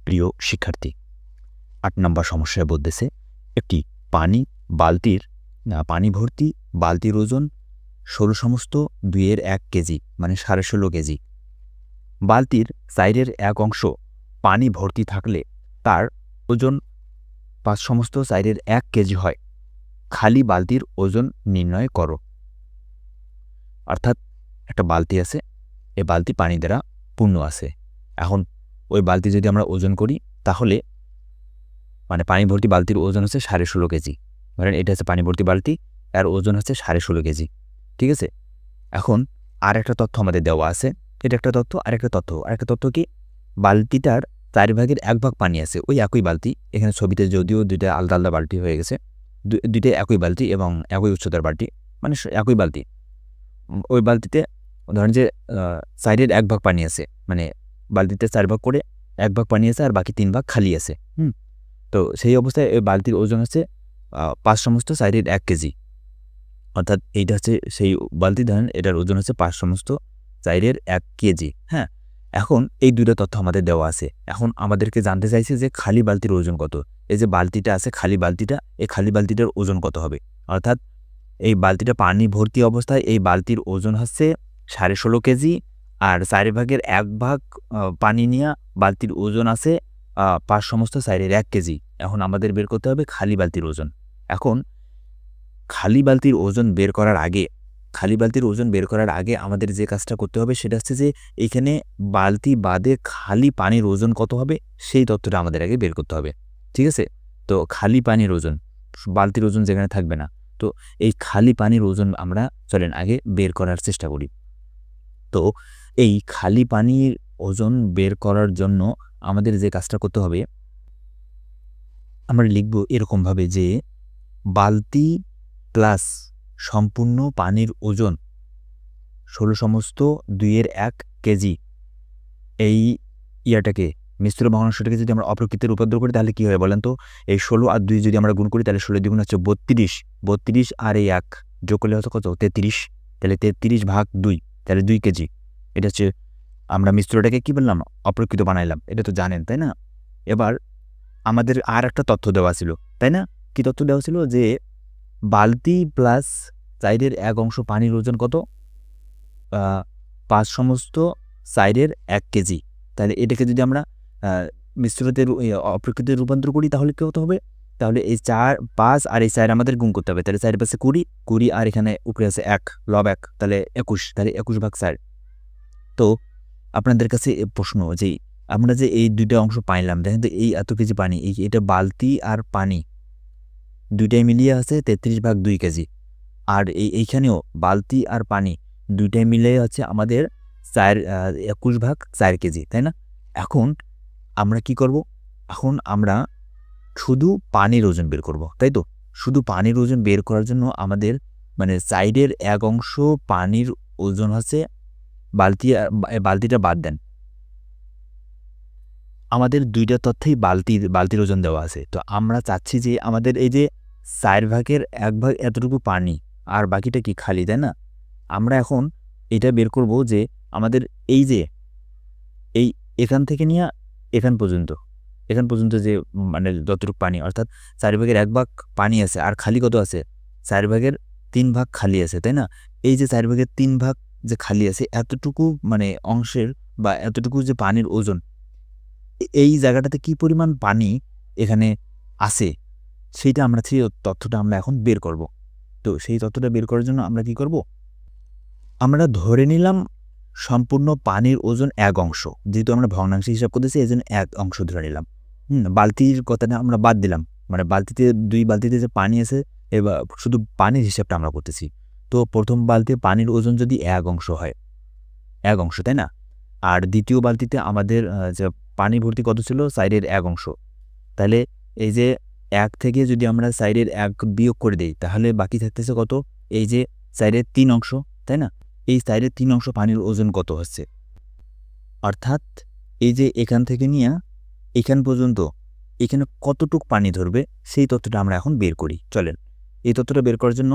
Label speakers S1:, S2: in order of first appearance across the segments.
S1: প্রিয় শিক্ষার্থী, ৮ নম্বর সমস্যায় বলতেছে একটি পানি ভর্তি বালতির ওজন ১৬/২ কেজি মানে ১৬.৫ কেজি। বালতির সাইডের এক অংশ পানি ভর্তি থাকলে তার ওজন ৫/৪ কেজি হয়। খালি বালতির ওজন নির্ণয় করো। অর্থাৎ একটা বালতি আছে, এই বালতি পানি দ্বারা পূর্ণ আছে। এখন ওই বালতি যদি আমরা ওজন করি তাহলে মানে পানি ভর্তি বালতির ওজন হচ্ছে ১৬.৫ কেজি। ধরেন এটা হচ্ছে পানি ভর্তি বালতি, এর ওজন হচ্ছে ১৬.৫ কেজি। ঠিক আছে? এখন আরেকটা তথ্য আমাদের দেওয়া আছে। এটা একটা তথ্য, আরেকটা তথ্য কি? বালতিটার ৪ ভাগের ১ ভাগ পানি আছে। ওই একই বালতি। এখানে ছবিতে যদিও ২ টা আলাদা, আলাদা বালতি হয়ে গেছে। ২ টাই একই বালতি এবং একই উচ্চতার বালতি। মানে একই বালতি। ওই বালতিতে ধরেন যে সাইডের ১ ভাগ পানি আছে। মানে বালতিতে ৪ ভাগ করে ১ ভাগ পানি আছে আর বাকি ৩ ভাগ খালি আছে। তো সেই অবস্থায় এই বালতির ওজন হচ্ছে ৫/৪ কেজি। অর্থাৎ এইটা হচ্ছে সেই বালতি, ধরেন এটার ওজন হচ্ছে ৫/৪ কেজি। হ্যাঁ? এখন এই ২ টা তথ্য আমাদের দেওয়া আছে। এখন আমাদেরকে জানতে চাইছে যে খালি বালতির ওজন কত? এই যে বালতিটা আছে, খালি বালতিটা, এই খালি বালতিটার ওজন কত হবে? অর্থাৎ এই বালতিটা পানি ভর্তি অবস্থায় এই বালতির ওজন হচ্ছে ১৬.৫ কেজি আর ৪ ভাগের ১ ভাগ পানি নিয়া বালতির ওজন আছে ৫/৪ কেজি। এখন আমাদের বের করতে হবে খালি বালতির ওজন। এখন খালি বালতির ওজন বের করার আগে আমাদের যে কাজটা করতে হবে সেটা হচ্ছে যে এইখানে বালতি বাদে খালি পানির ওজন কত হবে সেই তথ্যটা আমাদের আগে বের করতে হবে। ঠিক আছে? তো খালি পানির ওজন, বালতির ওজন যেখানে থাকবে না। তো এই খালি পানির ওজন আমরা চলেন আগে বের করার চেষ্টা করি। তো এই খালি পানির ওজন বের করার জন্য আমাদের যে কাজটা করতে হবে, আমরা লিখব এরকমভাবে যে বালতি প্লাস সম্পূর্ণ পানির ওজন ১৬/২ কেজি। এই ইয়াটাকে মিশ্র ভগ্নাংশটাকে যদি আমরা অপ্রকৃতিতে রূপান্তর করি তাহলে কি হয় বলেন তো? এই ১৬ আর ২ যদি আমরা গুণ করি তাহলে ১৬ দ্বিগুণ হচ্ছে ৩২। ৩২ আর এই ১ যোগ করলে হচ্ছে কত? ৩৩। তাহলে ৩৩/২ তাহলে ২ কেজি। এটা হচ্ছে আমরা মিশ্রটাকে কি বললাম? অপ্রকৃত বানাইলাম। এটা তো জানেন, তাই না? এবার আমাদের আর একটা তথ্য দেওয়া ছিল, তাই না? কি তথ্য দেওয়া ছিল? যে বালতি প্লাস সাইডের ১ অংশ পানির ওজন কত? ৫/৪ কেজি। তাহলে এটাকে যদি আমরা আ মিশ্রতে অপ্রকৃতিতে রূপান্তর করি তাহলে কত হবে? তাহলে এই ৫ আর এই ৪ আমাদের গুণ করতে হবে। তাহলে ৪ ৫ ২০, ২০ আর এখানে উপরে আছে ১, লব ১ তাহলে ২১, তাহলে ২১/৪। তো আপনাদের কাছে প্রশ্ন যে আমরা যে এই ২ টা অংশ পাইলাম, দেখেন তো এই এত কেজি পানি, এটা বালতি আর পানি ২ টাই মিলিয়ে আছে ৩৩/২ কেজি। আর এইখানেও বালতি আর পানি ২ টাই মিলে হচ্ছে আমাদের ২১/৪ কেজি, তাই না? এখন আমরা কি করব? এখন আমরা শুধু পানির ওজন বের করব, তাই তো? শুধু পানির ওজন বের করার জন্য আমাদের মানে সাইডের ১ অংশ পানির ওজন হচ্ছে বালতিটা বাদ দেন। আমাদের ২ টা তথ্যেই বালতির ওজন দেওয়া আছে। তো আমরা চাচ্ছি যে আমাদের এই যে ৪ ভাগের ১ ভাগ এতটুকু পানি আর বাকিটা কি খালি, তাই না? আমরা এখন এটা বের করব যে আমাদের এই যে এই এখান থেকে নিয়ে এখান পর্যন্ত যে মানে যতটুকু পানি অর্থাৎ ৪ ভাগের ১ ভাগ পানি আছে আর খালি কত আছে? ৪ ভাগের ৩ ভাগ খালি আছে, তাই না? এই যে ৪ ভাগের ৩ ভাগ যে খালি আছে এতটুকু মানে অংশের বা এতটুকু যে পানির ওজন, এই জায়গাটাতে কি পরিমাণ পানি এখানে আছে সেই তথ্যটা আমরা এখন বের করব। তো সেই তথ্যটা বের করার জন্য আমরা কি করব? আমরা ধরে নিলাম সম্পূর্ণ পানির ওজন ১ অংশ। যেহেতু আমরা ভগ্নাংশ হিসাব করতেছি এজন্য ১ অংশ ধরে নিলাম। বালতির কথাটা আমরা বাদ দিলাম। মানে ২ বালতিতে যে পানি আছে শুধু পানির হিসাবটা আমরা করতেছি। তো ১ম বালতির পানির ওজন যদি ১ অংশ হয়, ১ অংশ, তাই না? আর ২য় বালতিতে আমাদের যে পানি ভর্তি কত ছিল? সাইডের ১ অংশ। তাহলে এই যে ১ থেকে যদি আমরা সাইডের ১ বিয়োগ করে দেই তাহলে বাকি থাকতেছে কত? এই যে সাইডের ৩ অংশ, তাই না? এই সাইডের ৩ অংশ পানির ওজন কত হচ্ছে? অর্থাৎ এই যে এখান থেকে নিয়া এখান পর্যন্ত এখানে কতটুক পানি ধরবে সেই তথ্যটা আমরা এখন বের করি। চলেন। এই তথ্যটা বের করার জন্য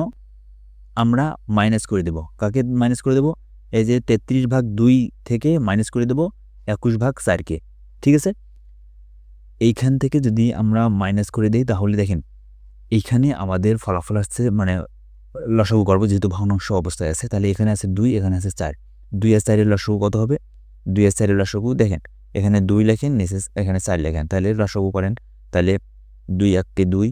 S1: আমরা মাইনাস করে দেব। কাকে মাইনাস করে দেব? এই যে ৩৩/২ থেকে মাইনাস করে দেব ২১/৪ কে। ঠিক আছে? এইখান থেকে যদি আমরা মাইনাস করে দিই তাহলে দেখেন এইখানে আমাদের ফলাফল আসছে মানে লসাগু করব যেহেতু ভগ্নাংশ অবস্থায় আছে, তাহলে এখানে আছে 2, এখানে আছে 4। 2 আর 4 এর লসাগু কত হবে? 2 আর 4 এর লসাগু দেখেন এখানে 2 লেখেন, নিচে এখানে 4 লেখেন, তাহলে লসাগু করেন। তাহলে 2 এককে 2,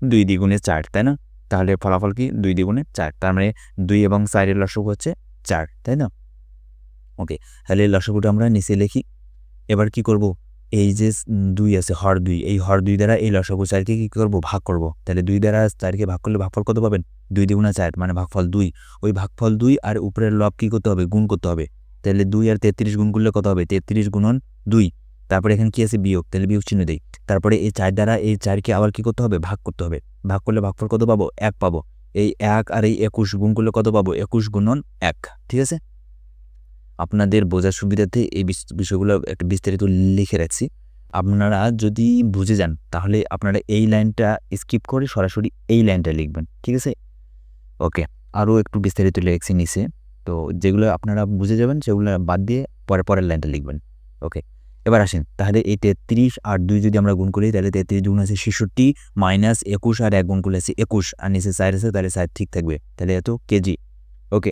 S1: 2 দ্বিগুণে 4, তাই না? তাহলে ফলাফল কি? 2 দ্বিগুণে 4, তার মানে 2 এবং 4 এর লসাগু হচ্ছে 4, তাই না? ওকে, তাহলে লসাগুটা আমরা নিচে লিখি। এবার কি করব? এই যে 2 আছে, হর 2, এই হর 2 দ্বারা এই লসাগু 4কে কি করব? ভাগ করব। তাহলে 2 দ্বারা 4কে ভাগ করলে ভাগফল কত পাবেন? 2 দ্বিগুণে 4 মানে ভাগফল 2। ওই ভাগফল 2 আর উপরের লব কি করতে হবে? গুণ করতে হবে। তাহলে 2 আর 33 গুণ করলে কত হবে? 33 গুণন 2। তারপরে এখানে কি আছে? বিয়োগ, তাহলে বিয়োগ চিহ্ন দেই। তারপরে এই 4 দ্বারা এই 4কে আবার কি করতে হবে? ভাগ করতে হবে। ভাগ করলে ভাগফল কত পাবো? 1 পাবো। এই 1 আর এই 21 গুণ করলে কত পাবো? 21 গুণন 1, ঠিক আছে? আপনাদের বোঝার সুবিধার্থে এই বিষয়গুলো একটা বিস্তারিত লিখে রাখছি। আপনারা যদি বুঝে যান তাহলে আপনারা এই লাইনটা স্কিপ করে সরাসরি এই লাইনটা লিখবেন, ঠিক আছে? ওকে, আরও একটু বিস্তারিত লিখছি নিচে, তো যেগুলো আপনারা বুঝে যাবেন সেগুলো বাদ দিয়ে পরের লাইনটা লিখবেন। ওকে, এবার আসেন তাহলে এই 33 আর 2 যদি আমরা গুণ করি তাহলে 33 গুণ আছে 66 মাইনাস 21 আর 1 গুণ করলে আছে 21 আর নিচে 4 আছে, তাহলে 4 ঠিক থাকবে, তাহলে এত কেজি। ওকে,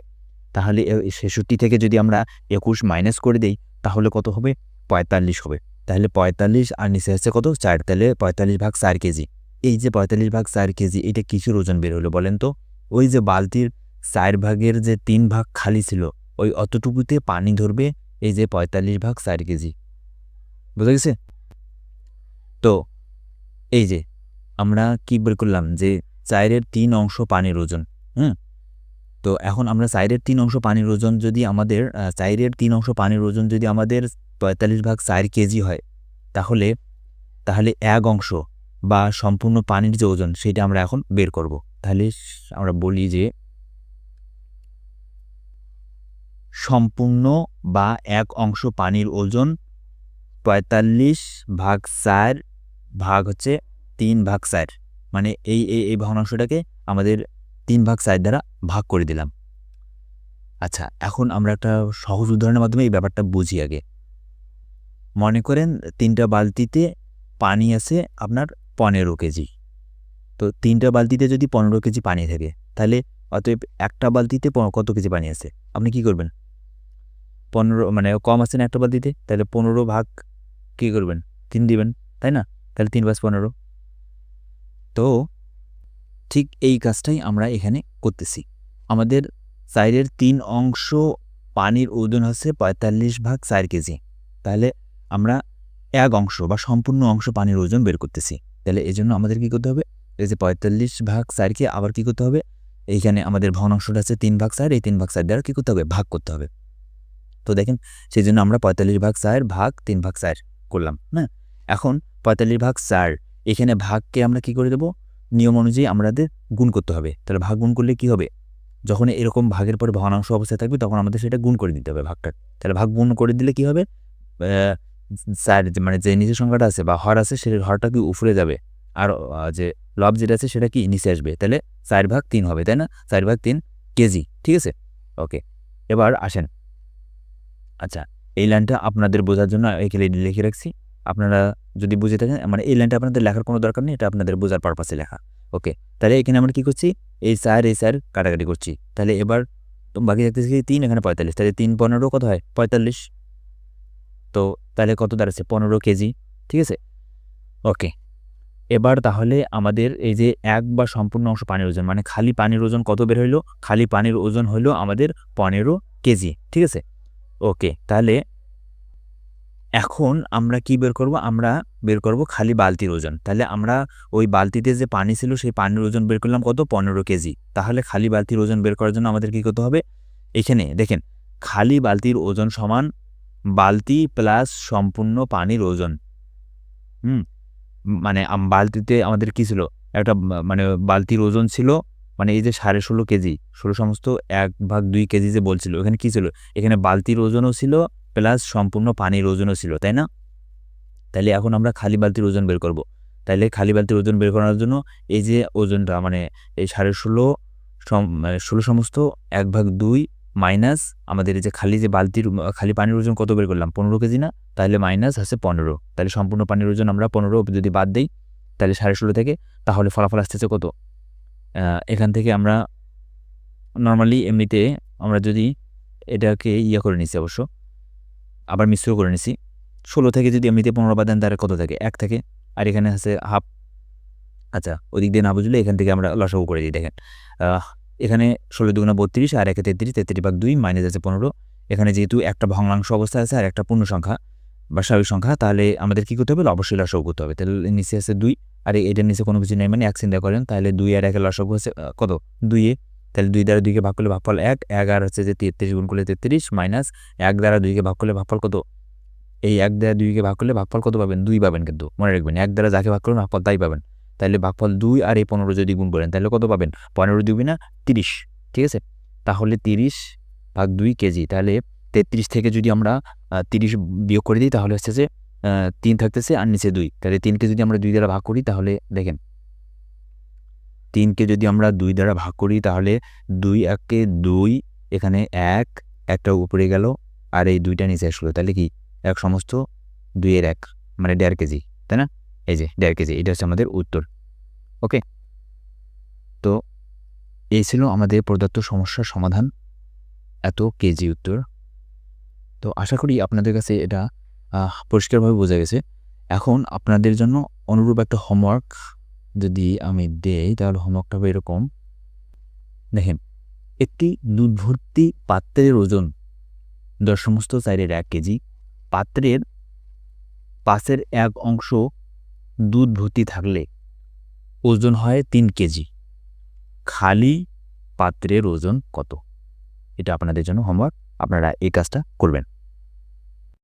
S1: তাহলে 66 থেকে যদি আমরা 21 মাইনাস করে দেই তাহলে কত হবে? 45 হবে। তাহলে 45 আর নিচে আছে কত? 4, তাহলে 45 ভাগ 4 কেজি। এই যে 45 ভাগ 4 কেজি এটা কিসের ওজন বের হলো বলেন তো? ওই যে বালতির 4 ভাগের যে 3 ভাগ খালি ছিল ওই অতটুকুতে পানি ধরবে এই যে 45 ভাগ 4 কেজি। বুঝা গেছে? তো এই যে আমরা কি বের করলাম যে 4 এর 3 অংশ পানির ওজন। তো এখন আমরা 4 এর 3 অংশ পানির ওজন যদি আমাদের 4 এর 3 অংশ পানির ওজন যদি আমাদের 45 ভাগ 4 কেজি হয় তাহলে 1 অংশ বা সম্পূর্ণ পানির যে ওজন সেটা আমরা এখন বের করব। তাহলে আমরা বলি যে সম্পূর্ণ বা 1 অংশ পানির ওজন 45 ভাগ 4 ভাগ হচ্ছে 3 ভাগ 4, মানে এই ভগ্নাংশটাকে আমাদের 3 ভাগ 4 দ্বারা ভাগ করে দিলাম। আচ্ছা, এখন আমরা একটা সহজ উদাহরণের মাধ্যমে এই ব্যাপারটা বুঝি আগে। মনে করেন 3টা বালতিতে পানি আছে আপনার 15 কেজি। তো 3টা বালতিতে যদি 15 কেজি পানি থাকে তাহলে অতএব একটা বালতিতে কত কেজি পানি আছে? আপনি কি করবেন? 15 মানে কম আছে না একটা বালতিতে, তাহলে 15 ভাগ কি করবেন? 3 দিবেন, তাই না? তাহলে 3 × 15। তো ঠিক এই কাজটাই আমরা এখানে করতেছি। আমাদের 4 এর 3 অংশ পানির ওজন হচ্ছে 45 ভাগ 4 কেজি। তাহলে আমরা 1 অংশ বা সম্পূর্ণ অংশ পানির ওজন বের করতেছি। তাহলে এজন্য আমাদের কি করতে হবে? এই যে 45 ভাগ 4 কে আবার কি করতে হবে? এইখানে আমাদের ভগ্নাংশটা আছে 3 ভাগ 4, এই 3 ভাগ 4 দ্বারা কি করতে হবে? ভাগ করতে হবে। তো দেখেন সেজন্য আমরা 45 ভাগ 4 ভাগ 3 ভাগ 4 করলাম, না? এখন 45 ভাগ 4 এখানে ভাগকে আমরা কি করে দেব? নিয়ম অনুযায়ী আমাদের গুণ করতে হবে। তাহলে ভাগ গুণ করলে কি হবে? যখন এরকম ভাগের পরে ভগ্নাংশ অবস্থায় থাকবে তখন আমাদের সেটা গুণ করে দিতে হবে ভাগটা। তাহলে ভাগ গুণ করে দিলে কি হবে? 4 মানে যে নিচের সংখ্যাটা আছে বা হর আছে সেই হরটা কি উপরে যাবে, আর যে লব যেটা আছে সেটা কি নিচে আসবে। তাহলে 4 ভাগ 3 হবে, তাই না? 4 ভাগ 3 কেজি, ঠিক আছে? ওকে, এবার আসেন। আচ্ছা, এই লাইনটা আপনাদের বোঝার জন্য এখানে লিখে রাখছি। আপনারা যদি বুঝে থাকেন মানে এই লাইনটা আপনাদের লেখার কোনো দরকার নেই, এটা আপনাদের বোঝার পারপাসে লেখা। ওকে, তাহলে এখানে আমরা কি করছি? এই 4 কাটাকাটি করছি। তাহলে এবার বাকি থাকতেছে কি 3, এখানে 45, তাহলে 3 15 কত হয়? 45। তো তাহলে কত দাঁড়াচ্ছে? 15 কেজি, ঠিক আছে? ওকে, এবার তাহলে আমাদের এই যে 1 বা সম্পূর্ণ অংশ পানির ওজন মানে খালি পানির ওজন কত বের হইল? খালি পানির ওজন হইল আমাদের 15 কেজি, ঠিক আছে? ওকে, তাহলে এখন আমরা কি বের করব? আমরা বের করব খালি বালতির ওজন। তাহলে আমরা ওই বালতিতে যে পানি ছিল সেই পানির ওজন বের করলাম কত? 15 কেজি। তাহলে খালি বালতির ওজন বের করার জন্য আমাদের কি করতে হবে? এখানে দেখেন খালি বালতির ওজন সমান বালতি প্লাস সম্পূর্ণ পানির ওজন। মানে বালতিতে আমাদের কি ছিল? একটা মানে বালতির ওজন ছিল মানে এই যে 16.5 কেজি, 16 সমস্ত 1 ভাগ 2 কেজি যে বলছিল, এখানে কি ছিল? এখানে বালতির ওজনও ছিল প্লাস সম্পূর্ণ পানির ওজনও ছিল, তাই না? তাইলে এখন আমরা খালি বালতির ওজন বের করব। তাইলে খালি বালতির ওজন বের করার জন্য এই যে ওজনটা মানে এই 16.5 16 সমস্ত 1 ভাগ 2 মাইনাস আমাদের এই যে খালি পানির ওজন কত বের করলাম 15 কেজি না, তাহলে মাইনাস আছে 15, তাহলে সম্পূর্ণ পানির ওজন আমরা 15 যদি বাদ দিই তাহলে 16.5 থেকে, তাহলে ফলাফল আসতেছে কত? এখান থেকে আমরা নর্মালি এমনিতে আমরা যদি এটাকে করে নিছি, অবশ্য আবার মিশ্র করে নিছি, 16 থেকে যদি এমনিতে 15 বাদ দেন তাহলে কত থাকে? 1 থাকে, আর এখানে আছে হাফ। আচ্ছা, ওদিক দিয়ে না বুঝলে এখান থেকে আমরা লসাগু করে দিই। দেখেন এখানে 16 দুগুণা 32 আর 1 33, 33/2 মাইনাস আছে 15। এখানে যেহেতু একটা ভগ্নাংশ অবস্থা আছে আর একটা পূর্ণ সংখ্যা বা স্বাভাবিক সংখ্যা, তাহলে আমাদের কী করতে হবে? অবশ্যই লসাগু করতে হবে। তাহলে নিচে আছে 2 আর এটার নিচে কোনো কিছু নেই, মানে 1 চিন্তা করেন, তাহলে 2 আর 1 এর লসাগু আছে কত? 2 তাহলে 2 দ্বারা 2কে ভাগ করলে ভাগফল 1, 1 আর হচ্ছে যে 33 গুণ করলে 33 মাইনাস 1 দ্বারা 2কে ভাগ করলে ভাগফল কত? এই 1 দ্বারা 2কে ভাগ করলে ভাগফল কত পাবেন? 2 পাবেন, কিন্তু মনে রাখবেন 1 দ্বারা যাকে ভাগ করবেন ভাগফল তাই পাবেন। তাহলে ভাগফল 2 আর এই 15 যদি গুণ করেন তাহলে কত পাবেন? 15 2 না 30, ঠিক আছে? তাহলে 30/2 কেজি। তাহলে 33 থেকে যদি আমরা 30 বিয়োগ করে দিই তাহলে হচ্ছে যে 3 থাকতেছে আর নিচে 2, তাহলে 3কে যদি আমরা 2 দ্বারা ভাগ করি তাহলে দেখেন 3কে যদি আমরা 2 দ্বারা ভাগ করি তাহলে 2 1 2, এখানে 1 একটা উপরে গেল আর এই 2টা নিচে আসলো, তাহলে কি 1 সমস্ত 2 এর 1 মানে 1.5 কেজি, তাই না? এই যে 1.5 কেজি, এটা হচ্ছে আমাদের উত্তর। ওকে, তো এই ছিল আমাদের প্রদত্ত সমস্যার সমাধান, এত কেজি উত্তর। তো আশা করি আপনাদের কাছে এটা পরিষ্কারভাবে বোঝা গেছে। এখন আপনাদের জন্য অনুরূপ একটা হোমওয়ার্ক যদি আমি দেই তাহলে হোমওয়ার্কটা হবে এরকম। দেখেন, একটি দুধ ভর্তি পাত্রের ওজন 10^4 কেজি। পাত্রের পাশের 1 অংশ দুধ ভর্তি থাকলে ওজন হয় 3 কেজি। খালি পাত্রের ওজন কত? এটা আপনাদের জন্য হোমওয়ার্ক, আপনারা এই কাজটা করবেন।